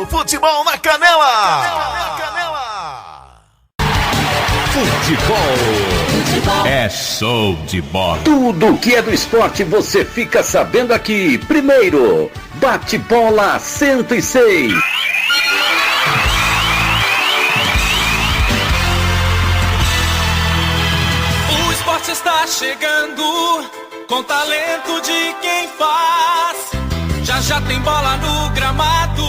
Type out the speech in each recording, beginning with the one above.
do futebol na Canela. Futebol é show de bola. Tudo que é do esporte você fica sabendo aqui. Primeiro, Bate-Bola 106. O esporte está chegando com talento de quem faz. Já tem bola no gramado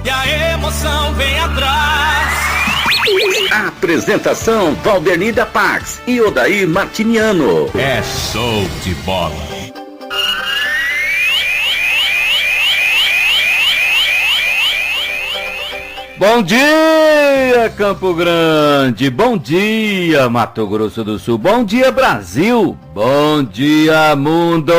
e a emoção vem atrás. A apresentação Valdernir da Pax e Odair Martiniano. É show de bola. Bom dia, Campo Grande. Bom dia, Mato Grosso do Sul. Bom dia, Brasil. Bom dia, mundo.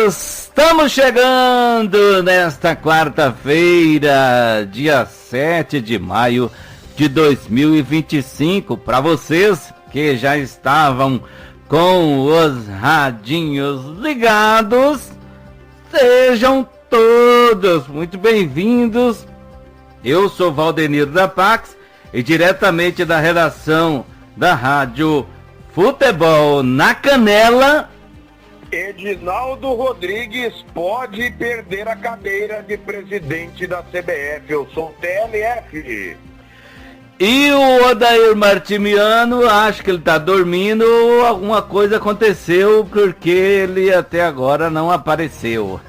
Estamos chegando nesta quarta-feira, dia 7 de maio de 2025. Para vocês que já estavam com os radinhos ligados, sejam todos muito bem-vindos. Eu sou Valdernir da Pax e diretamente da redação da Rádio Futebol na Canela, Edinaldo Rodrigues pode perder a cadeira de presidente da CBF. Eu sou o TLF. E o Odair Martimiano, acho que ele tá dormindo ou alguma coisa aconteceu porque ele até agora não apareceu.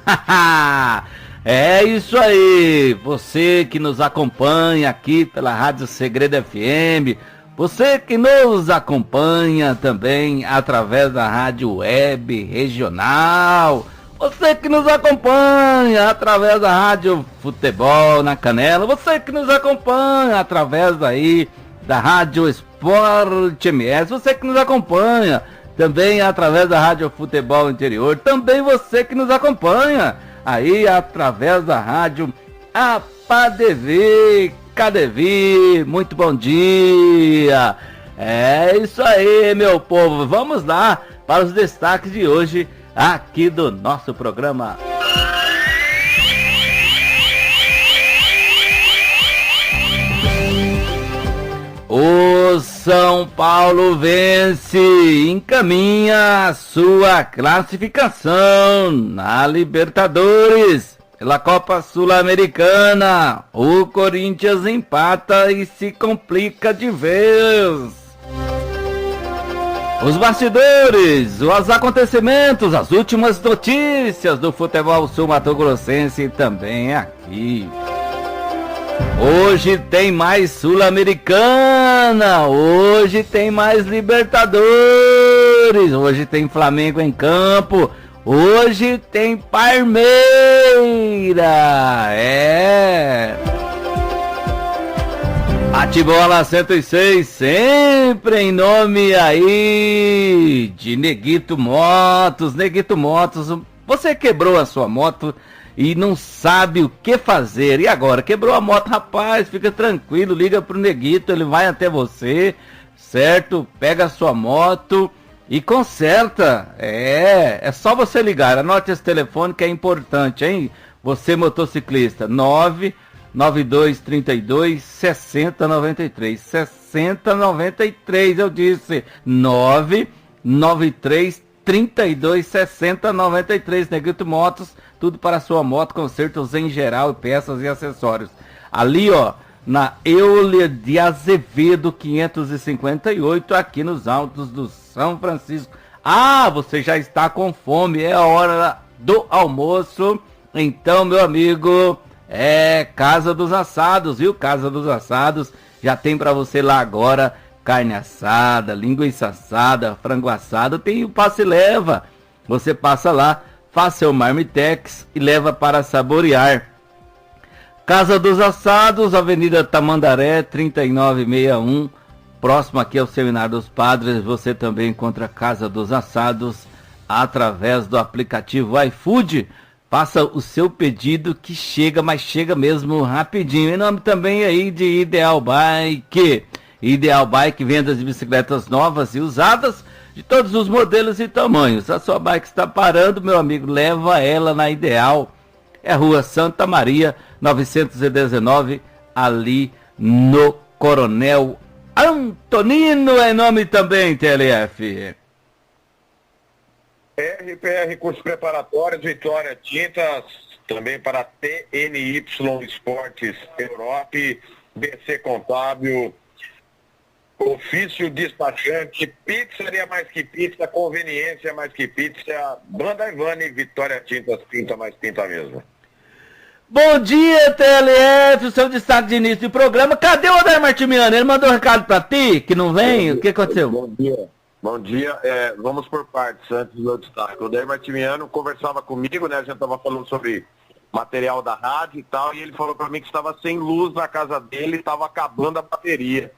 É isso aí, você que nos acompanha aqui pela Rádio Segredo FM, você que nos acompanha também através da Rádio Web Regional, você que nos acompanha através da Rádio Futebol na Canela, você que nos acompanha através daí da Rádio Esporte MS, você que nos acompanha também através da Rádio Futebol Interior, também você que nos acompanha aí através da Rádio APADV, KDV, muito bom dia. É isso aí, meu povo, vamos lá para os destaques de hoje aqui do nosso programa. O São Paulo vence e encaminha a sua classificação na Libertadores. Pela Copa Sul-Americana, o Corinthians empata e se complica de vez. Os bastidores, os acontecimentos, as últimas notícias do futebol sul-mato-grossense também aqui. Hoje tem mais Sul-Americana, hoje tem mais Libertadores, hoje tem Flamengo em campo, hoje tem Palmeiras, Bate-Bola 106, sempre em nome aí de Neguito Motos. Neguito Motos, você quebrou a sua moto e não sabe o que fazer. E agora? Quebrou a moto, rapaz, fica tranquilo, liga pro Neguito, ele vai até você, certo? Pega a sua moto e conserta. É só você ligar, anote esse telefone que é importante, hein? Você motociclista, 99232 6093, 6093, eu disse, 99332 6093, Neguito Motos, tudo para a sua moto, consertos em geral, peças e acessórios. Ali, ó, na Euler de Azevedo 558, aqui nos Altos do São Francisco. Ah, você já está com fome, é a hora do almoço. Então, meu amigo, é Casa dos Assados, viu? Casa dos Assados já tem para você lá agora carne assada, linguiça assada, frango assado, tem o passe e leva. Você passa lá, faz seu marmitex e leva para saborear. Casa dos Assados, Avenida Tamandaré, 3961, próximo aqui ao Seminário dos Padres. Você também encontra Casa dos Assados através do aplicativo iFood. Faça o seu pedido que chega, mas chega mesmo rapidinho. Em nome também aí de Ideal Bike. Ideal Bike, vendas de bicicletas novas e usadas de todos os modelos e tamanhos. A sua bike está parando, meu amigo, leva ela na Ideal. é Rua Santa Maria, 919, ali no Coronel Antonino, é nome também, TLF. RPR Cursos Preparatórios, Vitória Tintas, também para TNY Esportes Europe, BC Contábil, Ofício Despachante, Pizzaria Mais Que Pizza, Conveniência Mais Que Pizza, Banda Ivane, Vitória Tintas, pinta mais pinta mesmo. Bom dia, TLF, o seu destaque de início do programa. Cadê o Odair Martimiano? Ele mandou um recado pra ti, que não vem? O que aconteceu? Bom dia. Bom dia. Vamos por partes, antes do meu destaque. O Odair Martimiano conversava comigo, né? A gente estava falando sobre material da rádio e tal, e ele falou para mim que estava sem luz na casa dele, estava acabando a bateria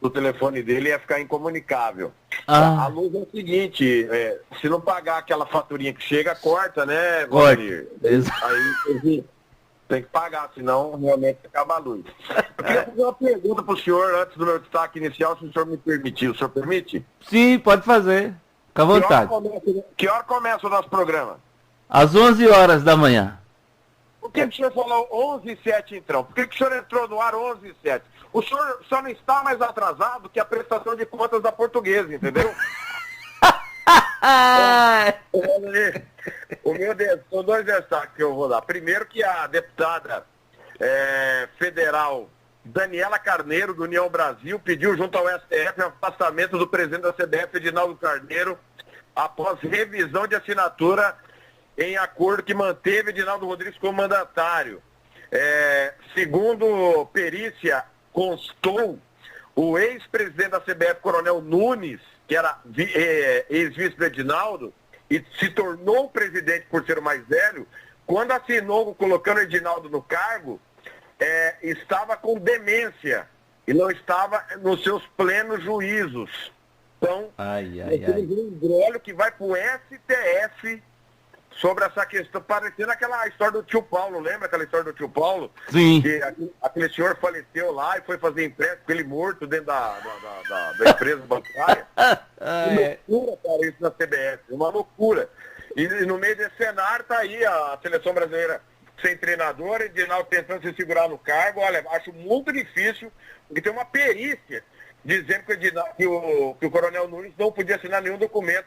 do telefone dele, ia ficar incomunicável. A luz é o seguinte, se não pagar aquela faturinha que chega, corta, né, Valdir? Aí tem que pagar, senão realmente acaba a luz. Eu queria fazer uma pergunta para o senhor, antes do meu destaque inicial, se o senhor me permitir. O senhor permite? Sim, pode fazer. Fica à vontade. Que hora começa o nosso programa? Às 11 horas da manhã. Por que o senhor falou 11h07, então? Por que o senhor entrou no ar 11h07? O senhor só não está mais atrasado que a prestação de contas da Portuguesa, entendeu? São dois destaques que eu vou dar. Primeiro que a deputada federal Daniela Carneiro, do União Brasil, pediu junto ao STF o afastamento do presidente da CBF, Edinaldo Carneiro, após revisão de assinatura em acordo que manteve Edinaldo Rodrigues como mandatário. Segundo perícia, constou o ex-presidente da CBF, Coronel Nunes, que era ex-vice do Edinaldo, e se tornou presidente por ser o mais velho, quando assinou colocando o Edinaldo no cargo, estava com demência e não estava nos seus plenos juízos. Então, um embrólio que vai para o STF sobre essa questão, parecendo aquela história do tio Paulo, lembra aquela história do tio Paulo? Sim. Que aquele senhor faleceu lá e foi fazer empréstimo com ele morto dentro da empresa bancária. Uma loucura, cara, isso na CBF, uma loucura. E no meio desse cenário tá aí a seleção brasileira sem treinador, Edinaldo tentando se segurar no cargo. Olha, acho muito difícil, porque tem uma perícia dizendo que o Coronel Nunes não podia assinar nenhum documento,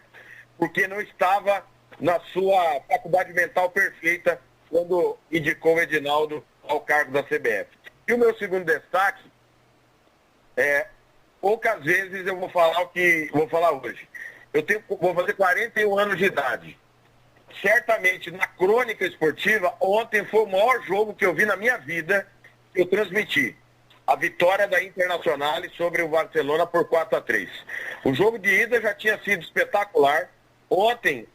porque não estava na sua faculdade mental perfeita quando indicou o Edinaldo ao cargo da CBF. E o meu segundo destaque poucas vezes eu vou falar o que vou falar hoje. Vou fazer 41 anos de idade. Certamente, na crônica esportiva, ontem foi o maior jogo que eu vi na minha vida, que eu transmiti. A vitória da Internacional sobre o Barcelona por 4-3. O jogo de ida já tinha sido espetacular. Ontem,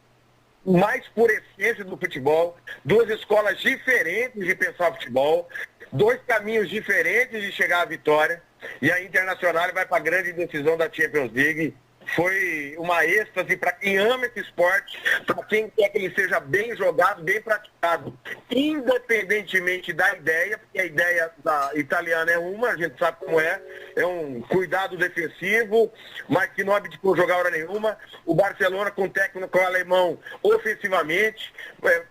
mais por essência do futebol, duas escolas diferentes de pensar futebol, dois caminhos diferentes de chegar à vitória, e a Internacional vai para a grande decisão da Champions League. Foi uma êxtase para quem ama esse esporte, para quem quer que ele seja bem jogado, bem praticado, independentemente da ideia, porque a ideia da italiana é uma, a gente sabe como é um cuidado defensivo, mas que não abdicou jogar hora nenhuma. O Barcelona, com o técnico alemão, ofensivamente,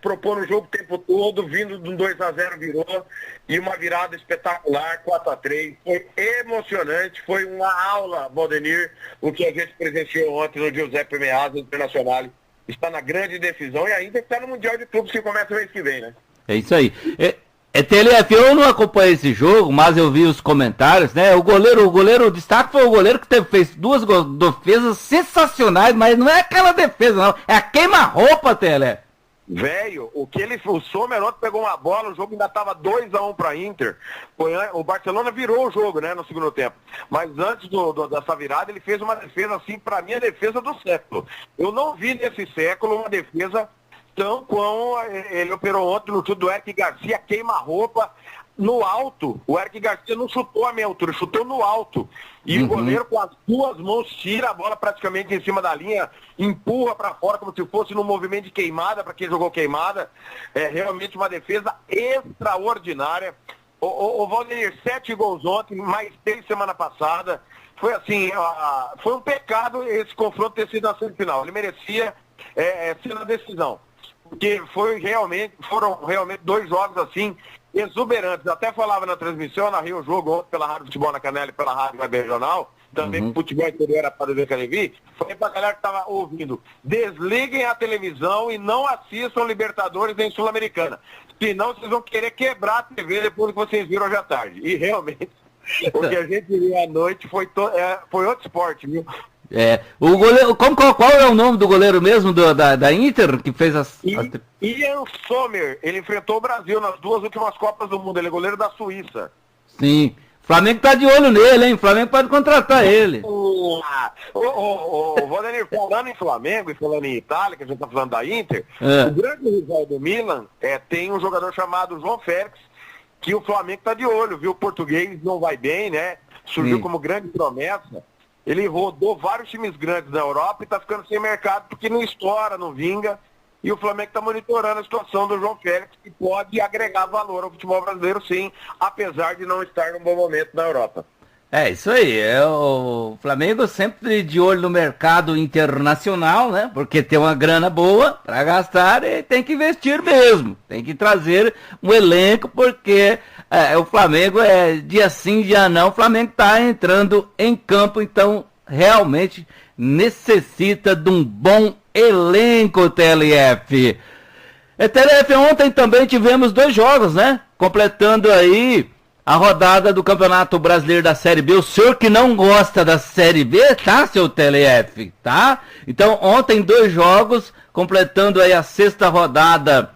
propondo o jogo o tempo todo, vindo de um 2-0 virou, e uma virada espetacular, 4-3. Foi emocionante, foi uma aula, Valdenir, o que a gente presenciou ontem no Giuseppe Meazza Internacional. Está na grande decisão e ainda está no Mundial de Clubes que começa o mês que vem, né? É isso aí. TLF, eu não acompanhei esse jogo, mas eu vi os comentários, né? O goleiro, destaque foi o goleiro que fez duas defesas sensacionais, mas não é aquela defesa, não. É a queima-roupa, TLF. Velho, o Sommer ontem pegou uma bola, o jogo ainda estava 2-1 para Inter. O Barcelona virou o jogo, né, no segundo tempo. Mas antes dessa virada, ele fez uma defesa, assim, para mim, a defesa do século. Eu não vi nesse século uma defesa tão como ele operou ontem no chute do Eric Garcia, queima-roupa. No alto, o Eric Garcia não chutou a meia altura, chutou no alto. E o goleiro com as duas mãos tira a bola praticamente em cima da linha, empurra para fora como se fosse num movimento de queimada, para quem jogou queimada. É realmente uma defesa extraordinária. O Valdir, 7 gols ontem, mais 3 semana passada. Foi assim, foi um pecado esse confronto ter sido na semifinal. Ele merecia ser na decisão. porque foram realmente 2 jogos assim, exuberantes. Até falava na transmissão, eu narrei o jogo ontem pela Rádio Futebol na Canela e pela Rádio Web Regional, também futebol interior era para ver Canevi. Falei pra galera que tava ouvindo, desliguem a televisão e não assistam Libertadores nem Sul-Americana. Senão vocês vão querer quebrar a TV depois que vocês viram hoje à tarde. E realmente, o que a gente viu à noite foi outro esporte, viu? O goleiro, qual é o nome do goleiro mesmo da Inter, que fez Ian Sommer, ele enfrentou o Brasil nas 2 últimas Copas do Mundo, ele é goleiro da Suíça. Sim, o Flamengo tá de olho nele, hein? O Flamengo pode contratar ele. Valdenir, falando em Flamengo e falando em Itália, que a gente tá falando da Inter, o grande rival do Milan tem um jogador chamado João Félix, que o Flamengo tá de olho, viu? O português não vai bem, né? Surgiu como grande promessa. Ele rodou vários times grandes na Europa e tá ficando sem mercado porque não estoura, não vinga. E o Flamengo está monitorando a situação do João Félix, que pode agregar valor ao futebol brasileiro, sim, apesar de não estar num bom momento na Europa. É isso aí, o Flamengo sempre de olho no mercado internacional, né? Porque tem uma grana boa para gastar e tem que investir mesmo. Tem que trazer um elenco, porque o Flamengo dia sim, dia não. O Flamengo está entrando em campo, então realmente necessita de um bom elenco, TLF. TLF, ontem também tivemos 2 jogos, né? Completando aí a rodada do Campeonato Brasileiro da Série B. O senhor que não gosta da Série B, tá, seu TLF, tá? Então, ontem 2 jogos, completando aí a 6ª rodada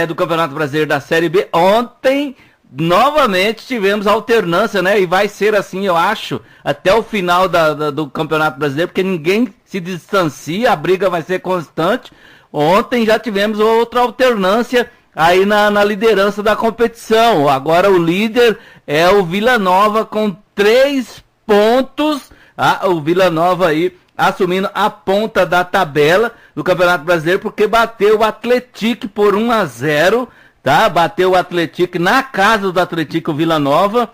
do Campeonato Brasileiro da Série B. Ontem, novamente, tivemos alternância, né? E vai ser assim, eu acho, até o final do Campeonato Brasileiro, porque ninguém se distancia, a briga vai ser constante. Ontem já tivemos outra alternância aí na liderança da competição. Agora o líder é o Vila Nova com 3 pontos. O Vila Nova aí assumindo a ponta da tabela do Campeonato Brasileiro, porque bateu o Atlético por 1-0, tá? Bateu o Atlético na casa do Atlético, o Vila Nova,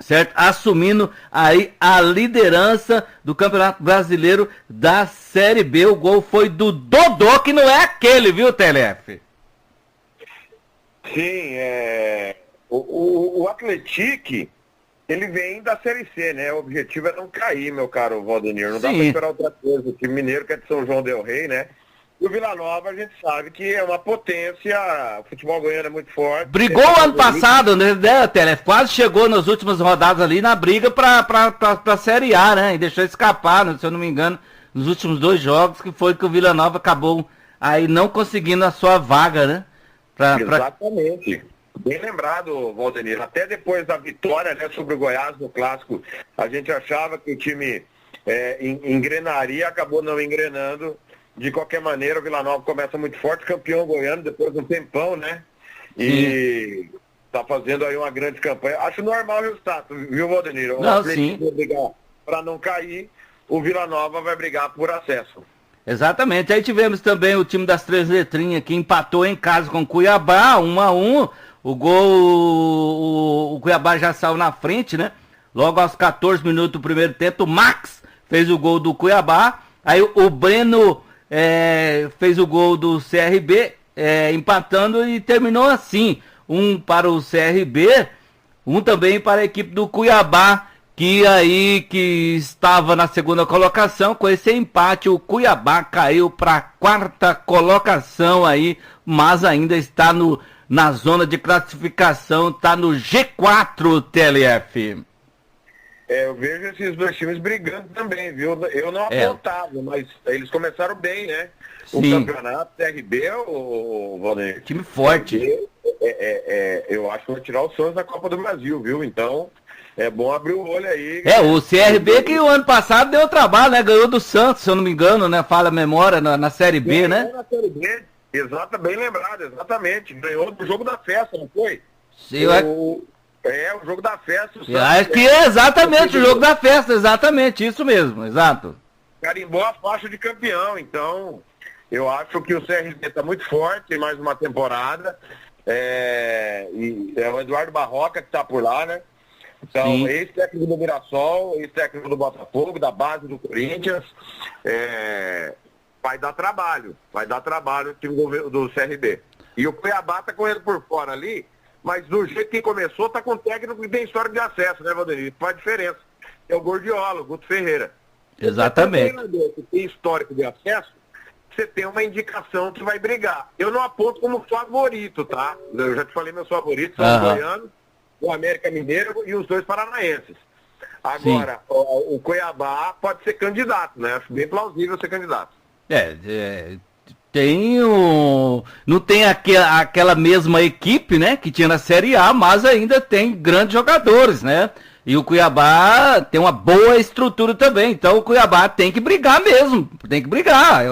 certo? Assumindo aí a liderança do Campeonato Brasileiro da Série B. O gol foi do Dodô, que não é aquele, viu, TLF? Sim, o Atlético, ele vem da Série C, né? O objetivo é não cair, meu caro Valdenir. Não dá pra esperar outra coisa. O time mineiro que é de São João del Rei, né? E o Vila Nova, a gente sabe que é uma potência, o futebol goiano é muito forte. Brigou ano passado, né, TLF? Quase chegou nas últimas rodadas ali na briga pra Série A, né? E deixou escapar, se eu não me engano, nos últimos 2 jogos, que foi que o Vila Nova acabou aí não conseguindo a sua vaga, né? Exatamente. Bem lembrado, Valdenir. Até depois da vitória, né, sobre o Goiás no Clássico, a gente achava que o time engrenaria, acabou não engrenando. De qualquer maneira, o Vila Nova começa muito forte, campeão goiano depois de um tempão, né? E tá fazendo aí uma grande campanha. Acho normal o resultado, viu, Valdenir? O Atlético vai brigar para não cair, o Vila Nova vai brigar por acesso. Exatamente. Aí tivemos também o time das 3 letrinhas que empatou em casa com o Cuiabá, 1-1. O gol, o Cuiabá já saiu na frente, né? Logo aos 14 minutos do primeiro tempo, o Max fez o gol do Cuiabá. Aí o Breno fez o gol do CRB, empatando, e terminou assim. Um para o CRB, um também para a equipe do Cuiabá, que estava na 2ª colocação. Com esse empate, o Cuiabá caiu para a 4ª colocação aí, mas ainda está na zona de classificação, está no G4, TLF. Eu vejo esses 2 times brigando também, viu? Eu não apontava, mas eles começaram bem, né? O campeonato, CRB, o Valdir. Time forte. Eu acho que vai tirar os sonhos da Copa do Brasil, viu? Então, é bom abrir o olho aí. O CRB que o ano passado deu trabalho, né? Ganhou do Santos, se eu não me engano, né? Fala a memória, na Série B, né? Na Série B, bem lembrado, exatamente. Ganhou do jogo da festa, não foi? Sim, o jogo da festa. Acho que é exatamente o jogo da festa, exatamente, isso mesmo, exato. Carimbou a faixa de campeão, então eu acho que o CRB está muito forte em mais uma temporada. E é o Eduardo Barroca que está por lá, né? Então, ex-técnico do Mirassol, ex-técnico do Botafogo, da base do Corinthians. vai dar trabalho o time do CRB. E o Cuiabá tá correndo por fora ali, mas do jeito que começou, tá com técnico que tem história de acesso, né, Valdenir? Isso faz diferença. É o Gordiola, o Guto Ferreira. Exatamente. Se tem histórico de acesso, você tem uma indicação que vai brigar. Eu não aponto como favorito, tá? Eu já te falei meus favoritos, são o Goiano, o América Mineiro e os 2 paranaenses. Agora, o Cuiabá pode ser candidato, né? Acho bem plausível ser candidato. Não tem aquela mesma equipe, né, que tinha na Série A, mas ainda tem grandes jogadores, né? E o Cuiabá tem uma boa estrutura também, então o Cuiabá tem que brigar mesmo, tem que brigar.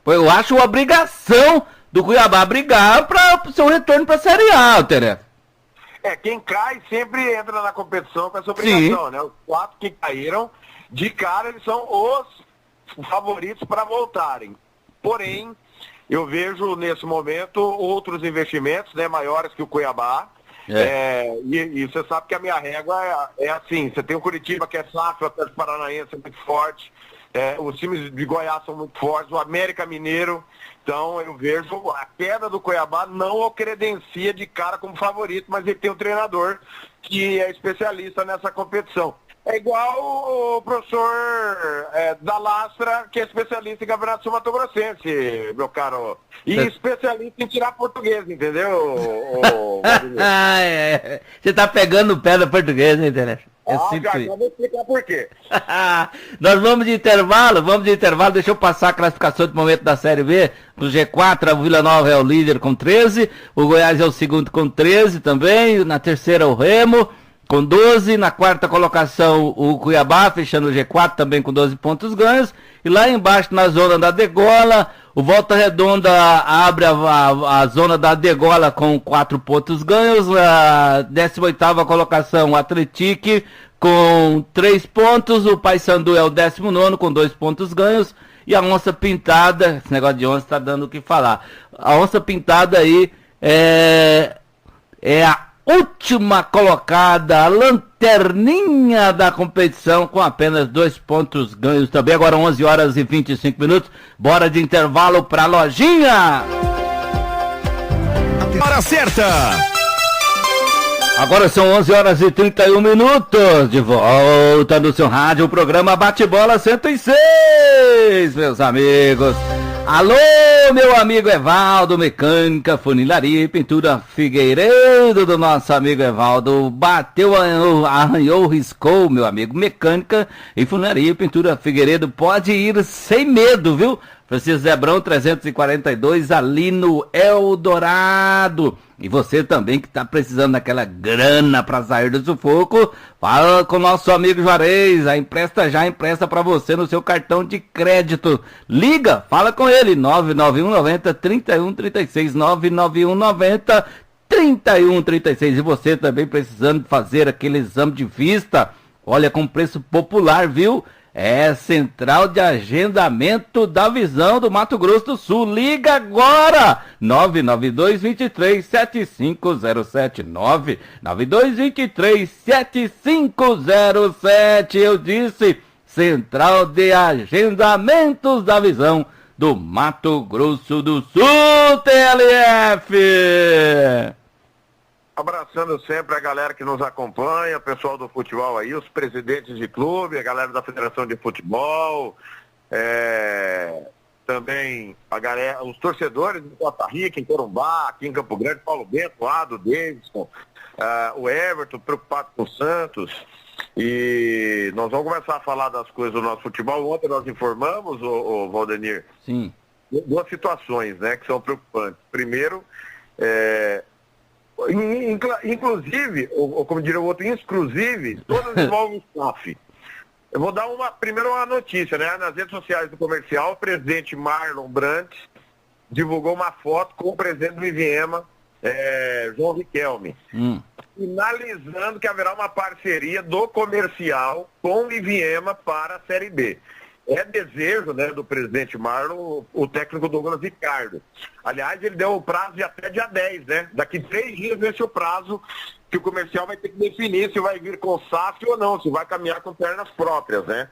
Eu acho uma obrigação do Cuiabá brigar para o seu retorno para a Série A, Teré. Quem cai sempre entra na competição com essa obrigação, né? Os 4 que caíram, de cara, eles são os favoritos para voltarem. Porém, eu vejo nesse momento outros investimentos, né, maiores que o Cuiabá. E você sabe que a minha régua é assim, você tem o Curitiba que é SAF, o Atlético Paranaense é muito forte, os times de Goiás são muito fortes, o América Mineiro, então eu vejo a queda do Cuiabá não o credencia de cara como favorito, mas ele tem um treinador que é especialista nessa competição. É igual o professor da Lastra, que é especialista em campeonato sul-mato-grossense, meu caro. E especialista em tirar português, entendeu? Você tá pegando o pé do português, né, Teré? Já vou explicar por quê. Nós vamos de intervalo, deixa eu passar a classificação de momento da Série B. No G4, a Vila Nova é o líder com 13, o Goiás é o segundo com 13 também, na terceira o Remo com 12, na quarta colocação o Cuiabá, fechando o G4 também com 12 pontos ganhos, e lá embaixo na zona da degola, o Volta Redonda abre a zona da degola com 4 pontos ganhos, a 18ª colocação o Atlético com 3 pontos, o Paysandu é o 19º com 2 pontos ganhos, e a Onça Pintada, esse negócio de onça tá dando o que falar, a Onça Pintada aí é a última colocada, a lanterninha da competição com apenas 2 pontos ganhos também. Agora 11 horas e 25 minutos. Bora de intervalo pra lojinha. Hora certa. Agora são 11 horas e 31 minutos. De volta no seu rádio, o programa Bate-Bola 106, meus amigos. Alô, meu amigo Evaldo, mecânica, funilaria e pintura Figueiredo, do nosso amigo Evaldo. Bateu, arranhou, riscou, meu amigo. Mecânica e funilaria e pintura Figueiredo. Pode ir sem medo, viu? Francisco Zebrão 342, ali no Eldorado. E você também que está precisando daquela grana para sair do sufoco, fala com o nosso amigo Juarez, a empresta para você no seu cartão de crédito. Liga, fala com ele, 99190-3136, 99190-3136. E você também precisando fazer aquele exame de vista, olha, com preço popular, viu? É Central de Agendamento da Visão do Mato Grosso do Sul. Liga agora! 992-23-7507. 992-23-7507. Eu disse Central de Agendamentos da Visão do Mato Grosso do Sul, TLF! Abraçando sempre a galera que nos acompanha, o pessoal do futebol aí, os presidentes de clube, a galera da Federação de Futebol, também a galera, os torcedores de Costa Rica, em Corumbá, aqui em Campo Grande, Paulo Bento, Ado, Davidson, o Everton, preocupado com o Santos. E nós vamos começar a falar das coisas do nosso futebol. Ontem nós informamos, o Valdenir, sim, 2 situações, né, que são preocupantes. Primeiro, inclusive, ou como diria o outro, exclusive, todas envolvem o SAF. Eu vou dar primeiro uma notícia, né? Nas redes sociais do comercial, o presidente Marlon Brandt divulgou uma foto com o presidente do Iviema, João Riquelme, finalizando que haverá uma parceria do comercial com o Iviema para a Série B. É desejo, né, do presidente Marlon, o técnico Douglas Ricardo. Aliás, ele deu o prazo de até dia 10, né? Daqui 3 dias vence o prazo que o Comercial vai ter que definir se vai vir com SAF ou não, se vai caminhar com pernas próprias, né?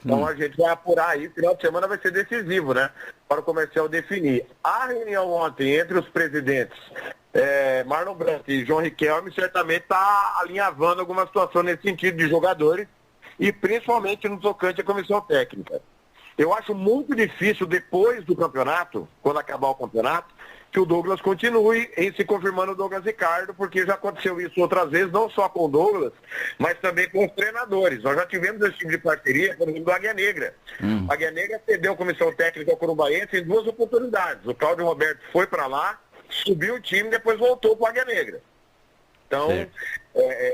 Então a gente vai apurar aí, final de semana vai ser decisivo, né? Para o Comercial definir. A reunião ontem entre os presidentes Marlon Branco e João Riquelme certamente está alinhavando alguma situação nesse sentido de jogadores e principalmente no tocante à comissão técnica. Eu acho muito difícil depois do campeonato, quando acabar o campeonato, que o Douglas continue em se confirmando o Douglas Ricardo, porque já aconteceu isso outras vezes, não só com o Douglas, mas também com os treinadores. Nós já tivemos esse tipo de parceria, por exemplo, do Águia Negra. A Águia Negra cedeu a comissão técnica ao Corumbaense em 2 oportunidades. O Cláudio Roberto foi para lá, subiu o time e depois voltou para o Águia Negra. Então,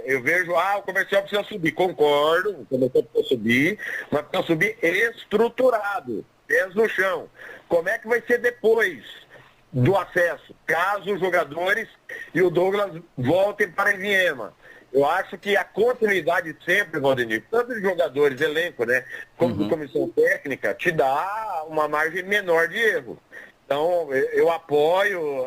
eu vejo, o Comercial precisa subir. Concordo, o Comercial precisa subir, mas precisa subir estruturado, pés no chão. Como é que vai ser depois do acesso, caso os jogadores e o Douglas voltem para Enviema? Eu acho que a continuidade sempre, Valdemir, tanto de jogadores, elenco, né, como de comissão técnica, te dá uma margem menor de erro. Então, eu apoio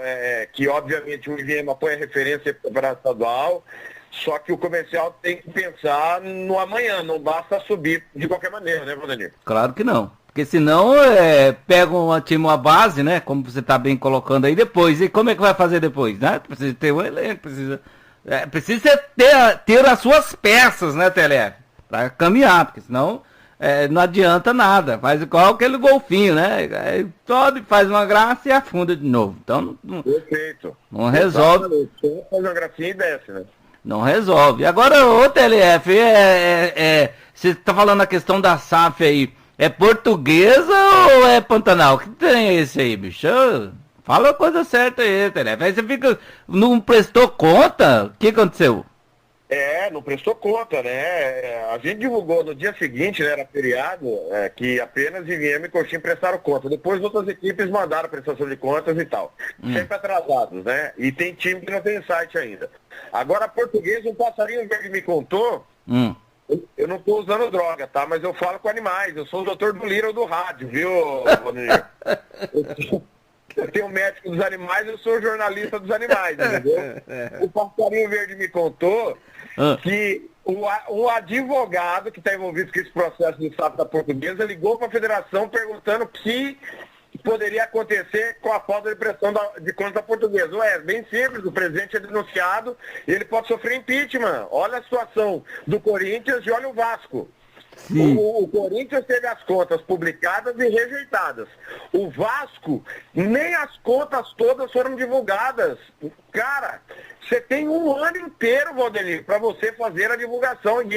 que, obviamente, o Enviema apoia a referência para estadual, só que o Comercial tem que pensar no amanhã, não basta subir de qualquer maneira, né, Valdemir? Claro que não. Porque senão pega um time, uma base, né? Como você está bem colocando aí depois. E como é que vai fazer depois, né? Precisa ter um elenco, precisa ter as suas peças, né, Telé? Para caminhar, porque senão não adianta nada. Faz igual aquele golfinho, né? Todo faz uma graça e afunda de novo. Então Perfeito. Não resolve. Faz uma gracinha e desce, né? Não resolve. Agora, ô TLF, você está falando a questão da SAF aí. É Portuguesa ou é Pantanal? Que tem esse aí, bicho? Fala a coisa certa aí, TLF. Aí você fica. Não prestou conta? O que aconteceu? Não prestou conta, né? A gente divulgou no dia seguinte, né, era feriado, que apenas Enviema e Coxim prestaram conta. Depois outras equipes mandaram prestação de contas e tal. Sempre atrasados, né? E tem time que não tem site ainda. Agora, a Portuguesa, um passarinho verde me contou, eu não estou usando droga, tá? Mas eu falo com animais. Eu sou o doutor do Little do rádio, viu, Rodrigo? Eu tenho médico dos animais, eu sou jornalista dos animais, entendeu? O passarinho verde me contou que o advogado que está envolvido com esse processo de SAF da Portuguesa ligou para a federação perguntando o que poderia acontecer com a falta de pressão de conta da Portuguesa. É bem simples, o presidente é denunciado e ele pode sofrer impeachment. Olha a situação do Corinthians e olha o Vasco. O Corinthians teve as contas publicadas e rejeitadas. O Vasco, nem as contas todas foram divulgadas. Cara, você tem um ano inteiro, Valdemir, para você fazer a divulgação. E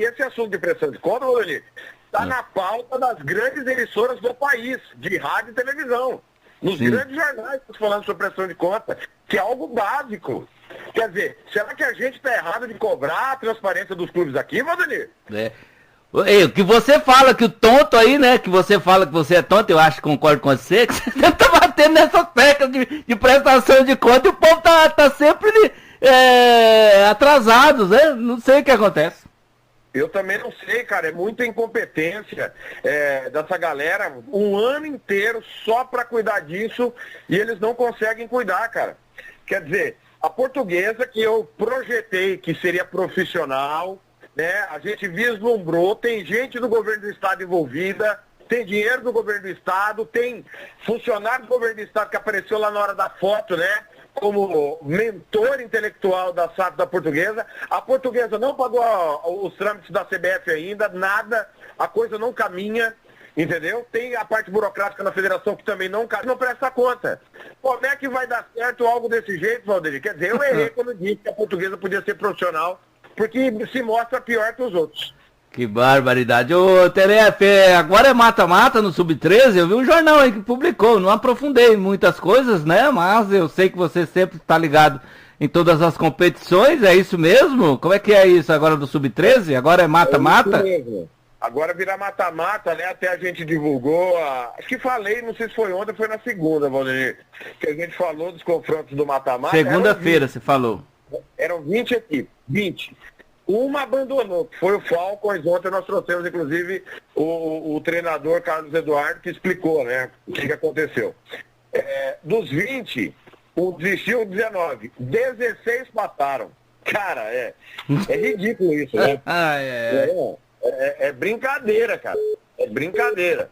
esse assunto de pressão de conta, Valdemir, está na pauta das grandes emissoras do país, de rádio e televisão. Nos grandes jornais estão falando sobre pressão de conta, que é algo básico. Quer dizer, será que a gente está errado de cobrar a transparência dos clubes aqui, Valdemir? O que você fala que o tonto aí, né? Que você fala que você é tonto, eu acho que concordo com você, que você tá batendo nessas teclas de prestação de conta e o povo tá sempre atrasado, né? Não sei o que acontece. Eu também não sei, cara, é muita incompetência dessa galera, um ano inteiro só para cuidar disso e eles não conseguem cuidar, cara. Quer dizer, a Portuguesa que eu projetei que seria profissional, né? A gente vislumbrou, tem gente do governo do estado envolvida, tem dinheiro do governo do estado, tem funcionário do governo do estado que apareceu lá na hora da foto, né? Como mentor intelectual da SAF da Portuguesa. A Portuguesa não pagou os trâmites da CBF ainda, nada, a coisa não caminha, entendeu? Tem a parte burocrática na federação que também não presta conta. Como é que vai dar certo algo desse jeito, Valdir? Quer dizer, eu errei quando disse que a Portuguesa podia ser profissional, porque se mostra pior que os outros. Que barbaridade. Ô, TLF, agora é mata-mata no Sub-13, eu vi um jornal aí que publicou, não aprofundei muitas coisas, né, mas eu sei que você sempre está ligado em todas as competições, é isso mesmo? Como é que é isso agora do Sub-13? Agora é mata-mata? É isso mesmo. Agora virar mata-mata, né, até a gente divulgou, acho que falei, não sei se foi ontem ou foi na segunda, Valdir, que a gente falou dos confrontos do mata-mata. Segunda-feira você falou. Eram 20 equipes, 20. Uma abandonou, que foi o Falcons. Ontem nós trouxemos, inclusive, o treinador Carlos Eduardo, que explicou, né, o que aconteceu. Dos 20, desistiu 19. 16 passaram. Cara, é ridículo isso, né? É brincadeira, cara. É brincadeira.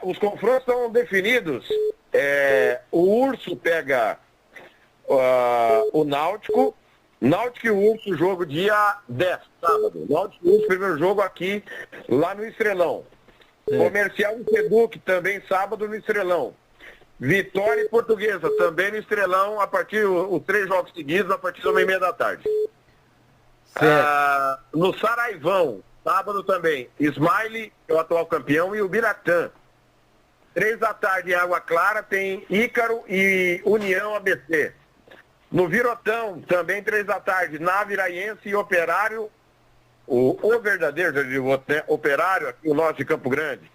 Os confrontos estão definidos. O Urso pega o Náutico. Náutico e Urso, jogo dia 10, sábado. Náutico e Urso, primeiro jogo aqui, lá no Estrelão. Comercial e Seduc, também sábado no Estrelão. Vitória e Portuguesa, também no Estrelão, os 3 jogos seguidos, a partir da 1h30 da tarde. No Saraivão, sábado também, Smiley, que é o atual campeão, e o Biratã. 3 da tarde em Água Clara, tem Ícaro e União ABC. No Virotão, também 3 da tarde, Naviraiense e Operário, o verdadeiro, eu digo, Operário, aqui o nosso de Campo Grande.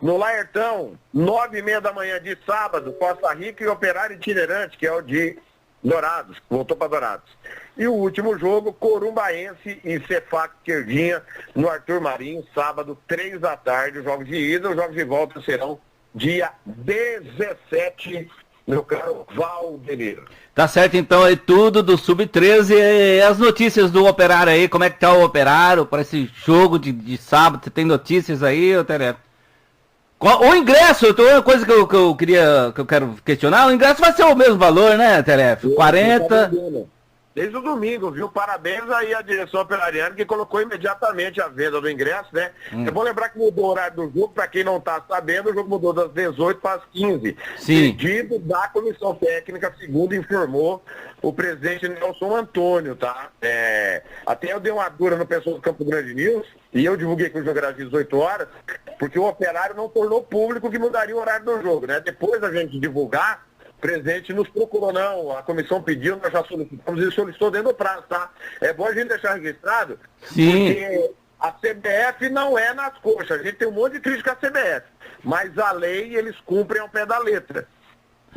No Laertão, 9h30 da manhã de sábado, Costa Rica e Operário Itinerante, que é o de Dourados, que voltou para Dourados. E o último jogo, Corumbaense e Cefac Querdinha, no Arthur Marinho, sábado, 3 da tarde, os jogos de ida, os jogos de volta serão dia 17, meu caro Valdenir. Tá certo, então, aí tudo do Sub-13 e as notícias do Operário aí, como é que tá o Operário para esse jogo de sábado, você tem notícias aí, ô Teré? O ingresso, uma coisa que eu quero questionar, o ingresso vai ser o mesmo valor, né, Teref? 40... Desde o domingo, viu? Parabéns aí à direção operariana que colocou imediatamente a venda do ingresso, né? Eu vou lembrar que mudou o horário do jogo, para quem não está sabendo, o jogo mudou das 18 para as 15. Sim. Pedido da comissão técnica, segundo informou o presidente Nelson Antônio, tá? Até eu dei uma dura no pessoal do Campo Grande News, e eu divulguei que o jogo era às 18 horas, porque o Operário não tornou público que mudaria o horário do jogo, né? Depois da gente divulgar, o presidente nos procurou, não, a comissão pediu, nós já solicitamos e solicitou dentro do prazo, tá? É bom a gente deixar registrado, sim, porque a CBF não é nas coxas, a gente tem um monte de crítica à CBF, mas a lei eles cumprem ao pé da letra.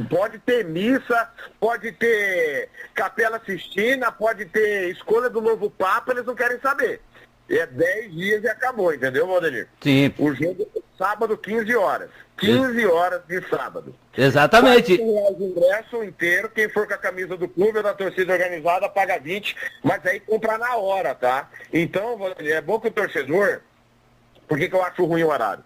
Pode ter missa, pode ter Capela Sistina, pode ter escolha do novo Papa, eles não querem saber. É 10 dias e acabou, entendeu, Valdenir? Sim. O jogo é sábado, 15 horas. 15 horas de sábado. Exatamente. R$4 o ingresso inteiro, quem for com a camisa do clube ou da torcida organizada paga 20, mas aí compra na hora, tá? Então, Valdenir, é bom que o torcedor... Por que eu acho ruim o horário?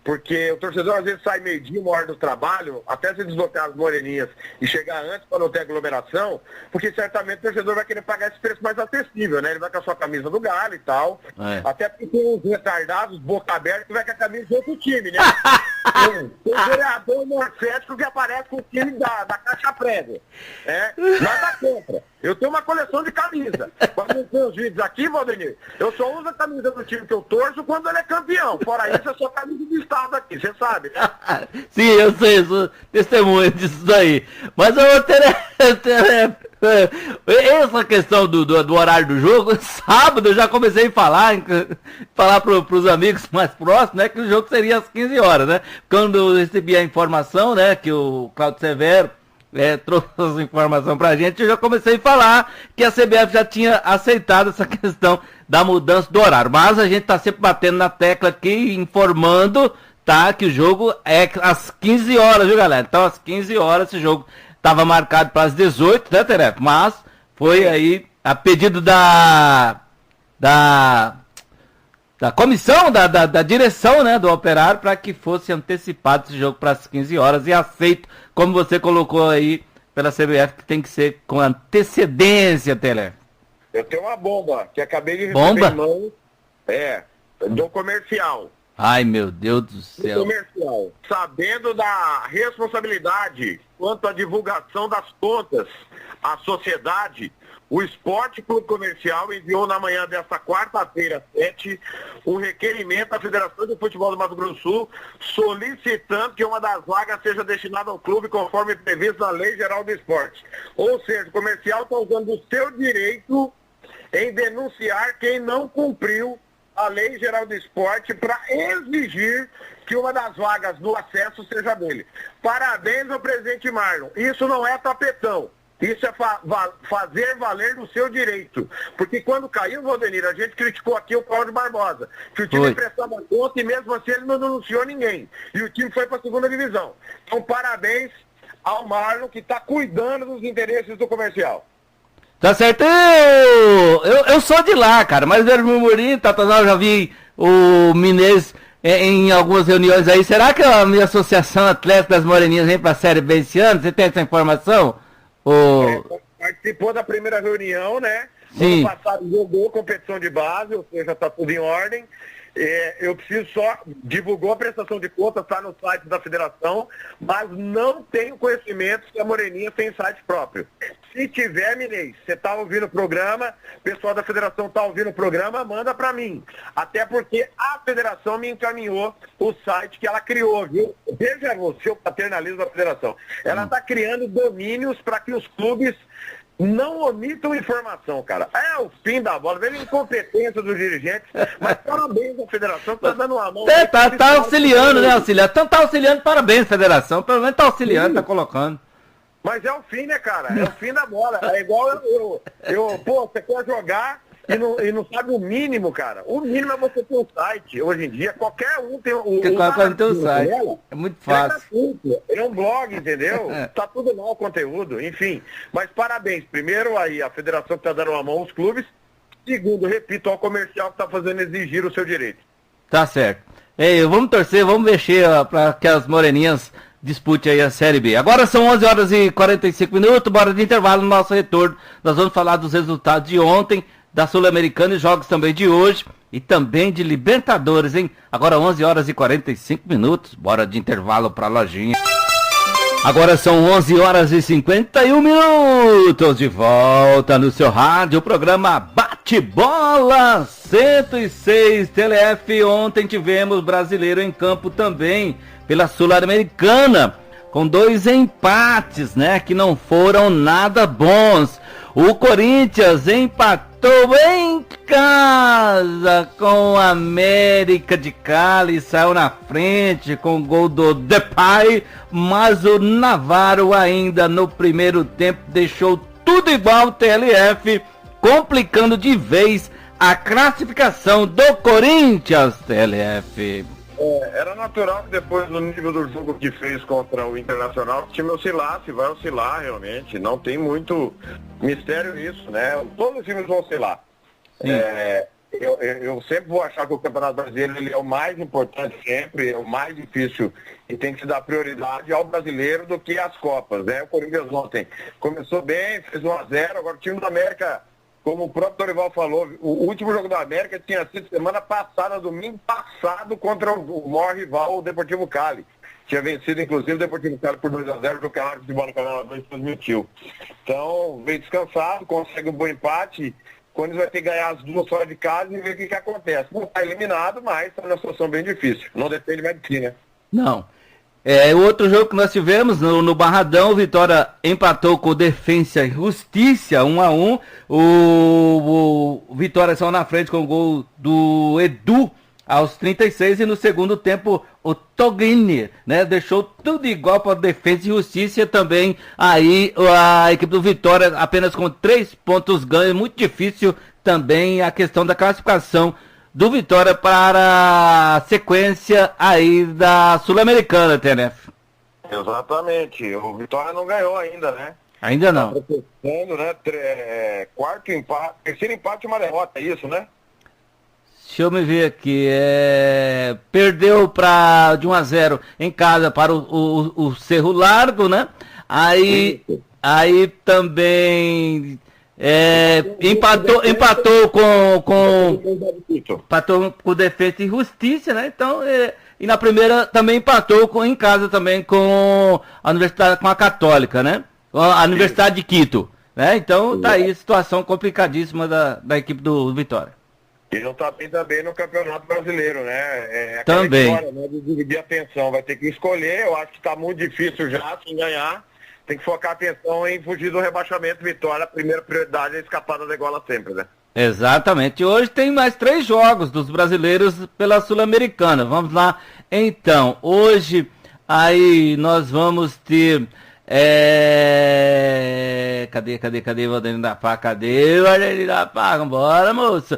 Porque o torcedor às vezes sai meio-dia, 1 hora do trabalho, até se deslocar as moreninhas e chegar antes para não ter aglomeração, porque certamente o torcedor vai querer pagar esse preço mais acessível, né? Ele vai com a sua camisa do Galo e tal. Até porque tem uns retardados, boca aberta, que vai com a camisa de outro time, né? Tem um vereador morfético que aparece com o time da Caixa Prévia. Nada contra. Eu tenho uma coleção de camisa. Quando eu tenho os vídeos aqui, Valdenir, eu só uso a camisa do time que eu torço quando ele é campeão. Fora isso, eu sou camisa do estado aqui, você sabe, né? Sim, eu sei, sou testemunha disso daí. Mas essa questão do horário do jogo, sábado eu já comecei a falar pros amigos mais próximos, né, que o jogo seria às 15 horas, né? Quando eu recebi a informação, né, que o Claudio Severo trouxe essa informação pra gente, eu já comecei a falar que a CBF já tinha aceitado essa questão da mudança do horário. Mas a gente tá sempre batendo na tecla aqui, informando, tá, que o jogo é às 15 horas, viu, galera? Então, às 15 horas, esse jogo tava marcado para as 18, né, Teref? Mas foi aí a pedido da comissão, da direção, né, do Operário, para que fosse antecipado esse jogo para as 15 horas e aceito, como você colocou aí pela CBF, que tem que ser com antecedência, Teref. Eu tenho uma bomba que acabei de receber em mão, do comercial. Ai, meu Deus do céu. Comercial. Sabendo da responsabilidade quanto à divulgação das contas à sociedade, o Esporte Clube Comercial enviou na manhã desta quarta-feira, 7, um requerimento à Federação de Futebol do Mato Grosso do Sul, solicitando que uma das vagas seja destinada ao clube conforme previsto na Lei Geral do Esporte. Ou seja, o comercial está usando o seu direito em denunciar quem não cumpriu a Lei Geral do Esporte para exigir que uma das vagas no acesso seja dele. Parabéns ao presidente Marlon. Isso não é tapetão. Isso é fazer valer o seu direito. Porque quando caiu o Valdenir, a gente criticou aqui o Cláudio Barbosa, que o time prestava conta e mesmo assim ele não denunciou ninguém. E o time foi para a segunda divisão. Então, parabéns ao Marlon, que está cuidando dos interesses do comercial. Tá certo? Eu sou de lá, cara, mas vejo o Murmurinho, Tatanal, já vi o Minês em algumas reuniões aí. Será que a minha Associação Atlética das Moreninhas vem pra Série B esse ano? Você tem essa informação? Participou da primeira reunião, né? Sim. Ano passado jogou competição de base, ou seja, tá tudo em ordem. Eu preciso só, divulgou a prestação de contas, está no site da federação, mas não tenho conhecimento se a Moreninha tem site próprio. Se tiver, Minês, você está ouvindo o programa, o pessoal da federação está ouvindo o programa, manda para mim. Até porque a federação me encaminhou o site que ela criou, viu? Veja você o paternalismo da federação. Ela está criando domínios para que os clubes não omitam informação, cara. É o fim da bola, veja a incompetência dos dirigentes, mas parabéns à federação que tá dando uma mão. Tá auxiliando, né, auxiliar? Então tá auxiliando, parabéns, federação. Pelo menos tá auxiliando, tá colocando. Mas é o fim, né, cara? É o fim da bola. É igual pô, você quer jogar e não sabe o mínimo, cara. O mínimo é você ter um site. Hoje em dia, qualquer um tem qualquer um tem um site. É muito fácil. É um blog, entendeu? Tá tudo lá o conteúdo, enfim. Mas parabéns. Primeiro aí, a federação que tá dando uma mão aos clubes. Segundo, repito, ao comercial que tá fazendo exigir o seu direito. Tá certo. Vamos torcer, vamos mexer para que as Moreninhas dispute aí a Série B. Agora são 11 horas e 45 minutos, bora de intervalo no nosso retorno. Nós vamos falar dos resultados de ontem, da Sul-Americana e jogos também de hoje e também de Libertadores, hein? Agora 11 horas e 45 minutos, bora de intervalo para a lojinha. Agora são 11 horas e 51 minutos, de volta no seu rádio, o programa Bate-Bola 106 TLF. Ontem tivemos brasileiro em campo também, pela Sul-Americana, com 2 empates, né, que não foram nada bons. O Corinthians empatou em casa com a América de Cali, saiu na frente com o gol do Depay, mas o Navarro ainda no primeiro tempo deixou tudo igual ao TLF, complicando de vez a classificação do Corinthians, TLF. Era natural que depois do nível do jogo que fez contra o Internacional, o time oscilasse, vai oscilar realmente, não tem muito mistério nisso, né? Todos os times vão oscilar. Eu sempre vou achar que o Campeonato Brasileiro ele é o mais importante sempre, é o mais difícil e tem que se dar prioridade ao brasileiro do que às Copas, né? O Corinthians ontem começou bem, fez 1-0, agora o time do América, como o próprio Dorival falou, o último jogo da América tinha sido semana passada, domingo passado, contra o maior rival, o Deportivo Cali. Tinha vencido, inclusive, o Deportivo Cali por 2-0 do Campeonato de Bola Canal 2 transmitiu. Então, veio descansado, consegue um bom empate. Quando vai ter que ganhar as duas fora de casa e ver o que acontece. Não está eliminado, mas está numa situação bem difícil. Não depende mais de si, né? Não. O outro jogo que nós tivemos no Barradão, o Vitória empatou com o Defensa e Justiça 1-1. O Vitória saiu na frente com o gol do Edu aos 36 e no segundo tempo o Togni, né, deixou tudo igual para o Defensa e Justiça também. Aí a equipe do Vitória apenas com 3 pontos ganhos, muito difícil também a questão da classificação do Vitória para a sequência aí da Sul-Americana, TNF. Exatamente, o Vitória não ganhou ainda, né? Ainda não. Tá processando, né? Quarto empate, terceiro empate e uma derrota, é isso, né? Deixa eu me ver aqui, perdeu de 1-0 em casa para o Cerro Largo, né? Aí também empatou com o Defensa e Justiça, né? Então, e na primeira também empatou em casa também com a Universidade, com a Católica, né? A Universidade de Quito, né? Então tá aí a situação complicadíssima da equipe do Vitória. E não está bem também no Campeonato Brasileiro, né? Também. História, né, de dividir a atenção. Vai ter que escolher, eu acho que está muito difícil já, sem ganhar. Tem que focar a atenção em fugir do rebaixamento. Vitória, a primeira prioridade é escapar da degola sempre, né? Exatamente. Hoje tem mais 3 jogos dos brasileiros pela Sul-Americana. Vamos lá. Então, hoje aí nós vamos ter... Cadê o Valdeir da Pá? Cadê o Valdeir da Pá? Vambora, moço.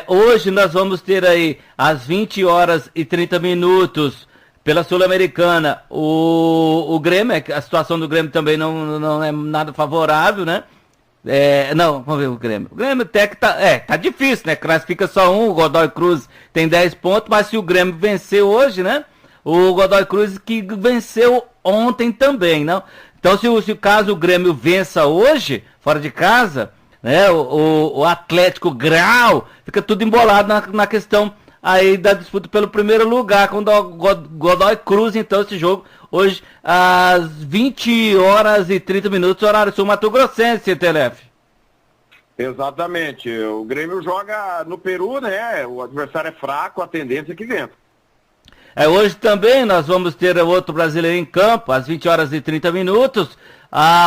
Hoje nós vamos ter aí, às 20 horas e 30 minutos, pela Sul-Americana, o Grêmio, a situação do Grêmio também não é nada favorável, né? Não, vamos ver o Grêmio. O Grêmio até que tá difícil, né? Classifica só um, o Godoy Cruz tem 10 pontos, mas se o Grêmio vencer hoje, né? O Godoy Cruz que venceu ontem também, não? Então se caso o Grêmio vença hoje, fora de casa, né? O Atlético Grau fica tudo embolado na questão aí da disputa pelo primeiro lugar com o Godoy Cruz, então esse jogo hoje às 20h30, horário sul-mato-grossense, Telef. Exatamente, o Grêmio joga no Peru, né, o adversário é fraco, a tendência é que vença. Hoje também nós vamos ter outro brasileiro em campo, às 20h30,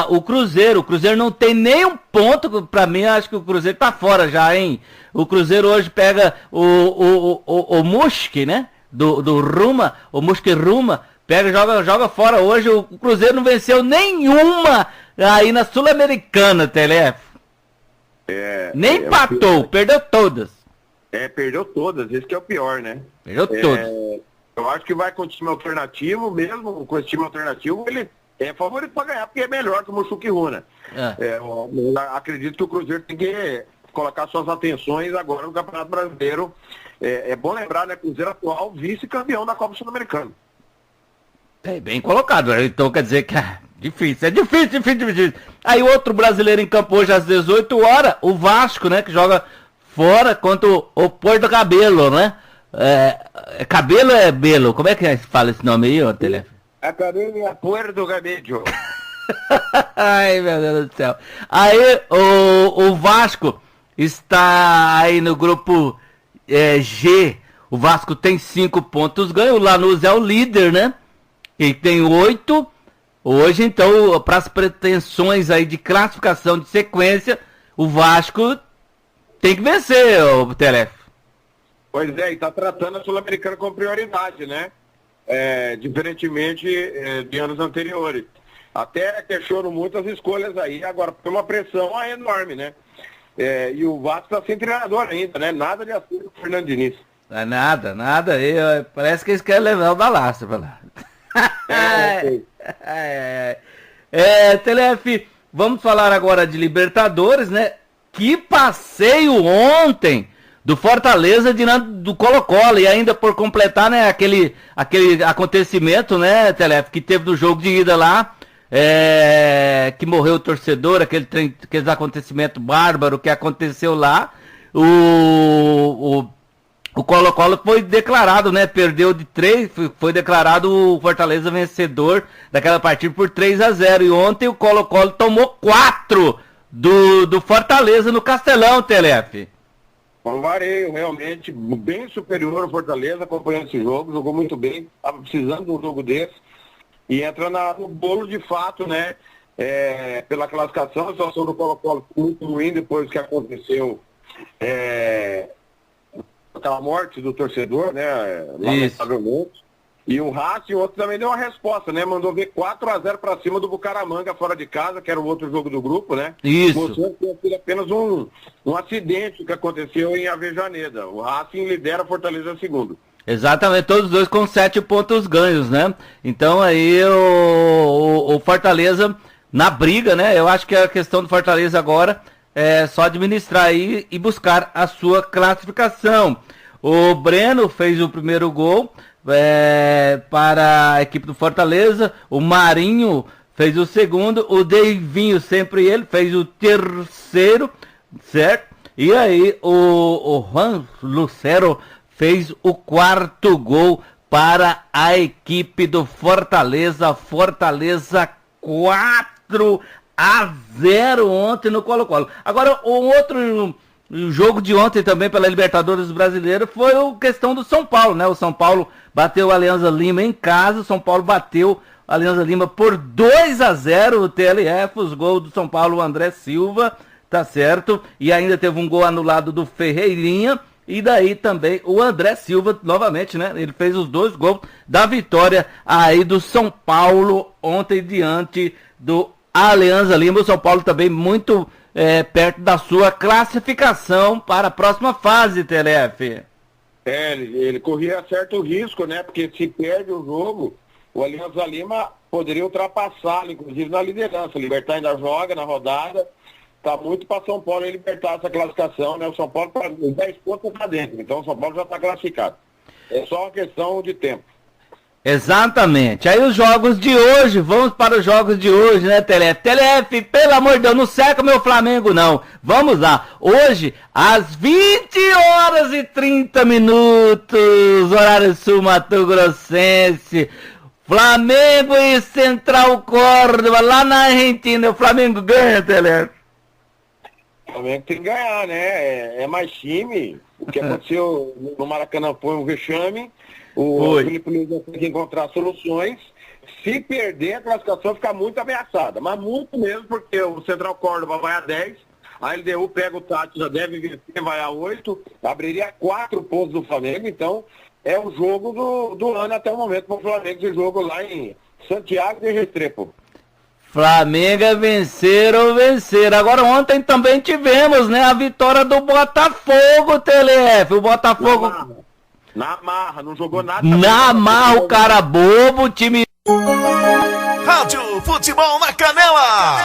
o Cruzeiro não tem nenhum ponto, pra mim acho que o Cruzeiro tá fora já, hein? O Cruzeiro hoje pega o Musque, né? Do Ruma, o Musque Ruma, joga fora hoje. O Cruzeiro não venceu nenhuma aí na Sul-Americana, Telef. Nem empatou, perdeu todas. Perdeu todas, esse que é o pior, né? Perdeu todas. Eu acho que vai com o time alternativo, mesmo com esse time alternativo, ele é favorito para ganhar, porque é melhor que o Musque Runa. Eu acredito que o Cruzeiro tem que colocar suas atenções agora no Campeonato Brasileiro. É bom lembrar, né, Cruzeiro atual vice-campeão da Copa Sul-Americana. Bem colocado, então quer dizer que é difícil. Aí outro brasileiro em campo hoje às 18h, o Vasco, né, que joga fora contra o Porto Cabelo, né? Cabelo é Belo, como é que se fala esse nome aí, ô Telef? Cabelo é Porto Cabelo. Ai, meu Deus do céu. Aí o Vasco está aí no grupo G. O Vasco tem 5 pontos ganhos. O Lanús é o líder, né? Ele tem 8. Hoje, então, para as pretensões aí de classificação de sequência, o Vasco tem que vencer, o Telef. Pois é, e está tratando a Sul-Americana com prioridade, né? Diferentemente de anos anteriores. Até questiono muitas escolhas aí, agora foi uma pressão enorme, né? E o Vasco está sem treinador ainda, né? Nada de acerto com o Fernando Diniz. Nada. Parece que eles querem levar o Balassa pra lá. Telef, vamos falar agora de Libertadores, né? Que passeio ontem do Fortaleza do Colo-Colo, e ainda por completar, né, aquele acontecimento, né, Telef, que teve no jogo de ida lá, que morreu o torcedor, aqueles acontecimentos bárbaros que aconteceu lá. O Colo-Colo foi declarado, né, perdeu de 3, foi declarado o Fortaleza vencedor daquela partida por 3-0, e ontem o Colo-Colo tomou 4 do Fortaleza no Castelão, Telef. Um vareio realmente bem superior ao Fortaleza, acompanhando esse jogo, jogou muito bem, estava precisando de um jogo desse, e entra no bolo de fato, né, pela classificação. A situação do Colo-Colo muito ruim depois que aconteceu aquela morte do torcedor, né, lamentavelmente. E o Racing, o outro também deu uma resposta, né? Mandou ver 4-0 para cima do Bucaramanga fora de casa, que era o outro jogo do grupo, né? Isso. Mostrando que foi apenas um acidente que aconteceu em Avejaneda. O Racing lidera a Fortaleza segundo. Exatamente, todos os dois com 7 pontos ganhos, né? Então aí o Fortaleza na briga, né? Eu acho que a questão do Fortaleza agora é só administrar aí e buscar a sua classificação. O Breno fez o primeiro gol para a equipe do Fortaleza, o Marinho fez o segundo, o Deivinho, sempre ele, fez o terceiro, certo? E aí o Juan Lucero fez o 4º gol para a equipe do Fortaleza. Fortaleza 4-0 ontem no Colo-Colo. Agora, um outro jogo de ontem também pela Libertadores Brasileira foi a questão do São Paulo, né? O São Paulo bateu o Alianza Lima em casa, o São Paulo bateu a Alianza Lima por 2-0, o TLF, os gols do São Paulo, o André Silva, tá certo? E ainda teve um gol anulado do Ferreirinha, e daí também o André Silva, novamente, né? Ele fez os 2 gols da vitória aí do São Paulo ontem diante do Alianza Lima. O São Paulo também muito perto da sua classificação para a próxima fase, TLF. Ele corria certo risco, né? Porque se perde o jogo, o Alianza Lima poderia ultrapassá-lo, inclusive na liderança. O Libertad ainda joga na rodada, Tá muito para São Paulo libertar essa classificação, né? O São Paulo tá 10 pontos para dentro, então o São Paulo já está classificado. É só uma questão de tempo. Exatamente. Aí os jogos de hoje, vamos para os jogos de hoje, né, Telef? Telef, pelo amor de Deus, não seca meu Flamengo, não. Vamos lá. Hoje, às 20h30, horário sul Mato Grossense, Flamengo e Central Córdoba, lá na Argentina. O Flamengo ganha, Telef? O Flamengo tem que ganhar, né? É mais time. O que aconteceu no Maracanã foi um vexame. O Felipe Luiz tem que encontrar soluções. Se perder, a classificação fica muito ameaçada. Mas muito mesmo, porque o Central Córdoba vai a 10. A LDU pega o Tati, já deve vencer, vai a 8. Abriria 4 pontos do Flamengo. Então, é o jogo do ano até o momento para o Flamengo. Esse jogo lá em Santiago de Restrepo. Flamengo é vencer ou vencer. Agora ontem também tivemos, né, a vitória do Botafogo, Telef. O Botafogo... Na marra, não jogou nada. Na marra, o cara bobo, o time... Rádio Futebol na Canela.